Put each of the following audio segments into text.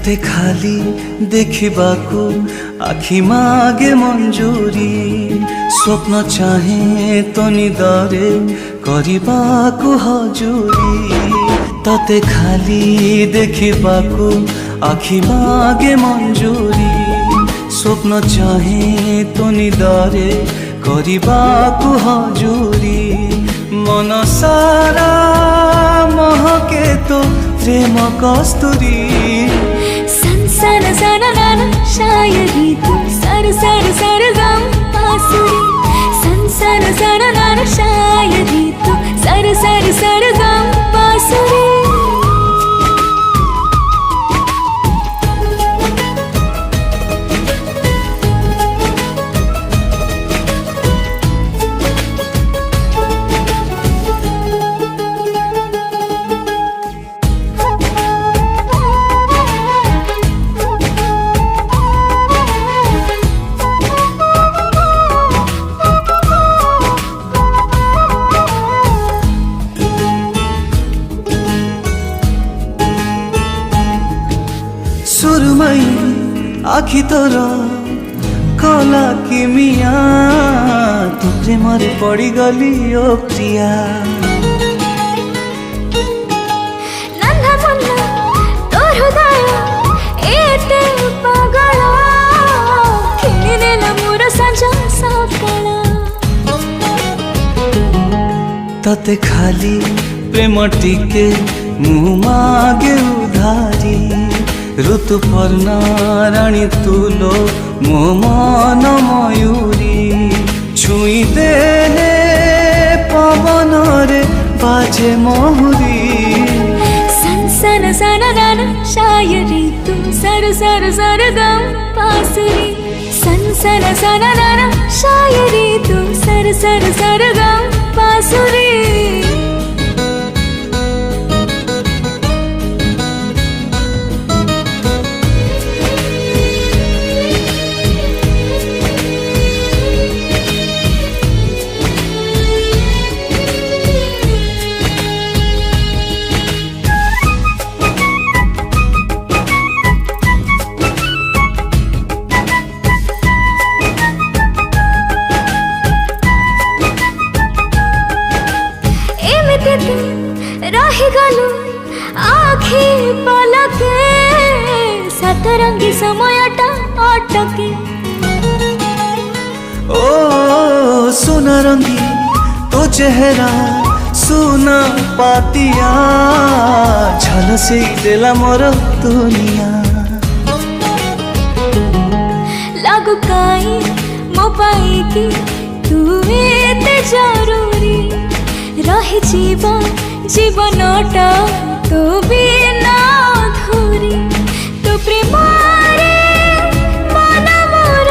तते खाली देखिबाकू आखि मागे मंजूरी स्वप्न चाहे तो निदरे करिबाकू हजूरी तते खाली देखिबाकू आखि मागे मंजूरी स्वप्न चाहे तो निदरे करिबाकू हजूरी मन सारा महके तो प्रेम कस्तूरी संसार सारा नाना शायरी तू सर सर सर गम बांसुरी संसार सारा नाना शायरी तू सर सर सर गम बांसुरी सुरमई आखि तोर कला कि मिया तो प्रेमरे पड़ी गली ओ प्रिया नन्हा मुन्ना तोर हृदय एते पागल किनी देला मोर संजा सकाळ तते खाली प्रेम टिके मु मागे उधारी ऋतु पर्णा राणी तुलो मो मन मयूरी छुई देले पवन रे बाजे महुरी संसन सन नन शायरी तू सर सर सर गम बांसुरी संसन सन नन शायरी तू सर सर सर गम बांसुरी रही गलु आखि पलके सतरंगी समयटा अटके ओ सोना रंगी तो चेहरा सोना पातिया झलसे देला मोर दुनिया लागु काई मो पाई कि तू एते जरूरी रही जीवनटा तो बिना अधूरी तो प्रेमारे मन मोर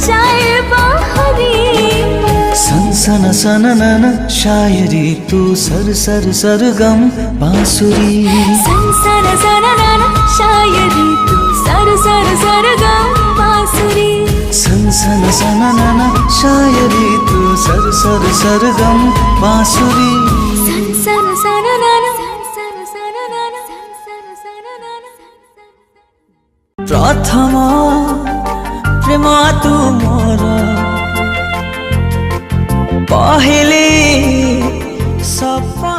जाए बहरी संसन सन नन शायरी तू सर सर सर गम बांसुरी संसन सन नन शायरी तू सर सर सर गम बांसुरी संसन सन नन शायरी तू सर सर सर गम बांसुरी संसन सन नन प्रथम प्रेम तू मोर पहले सपना।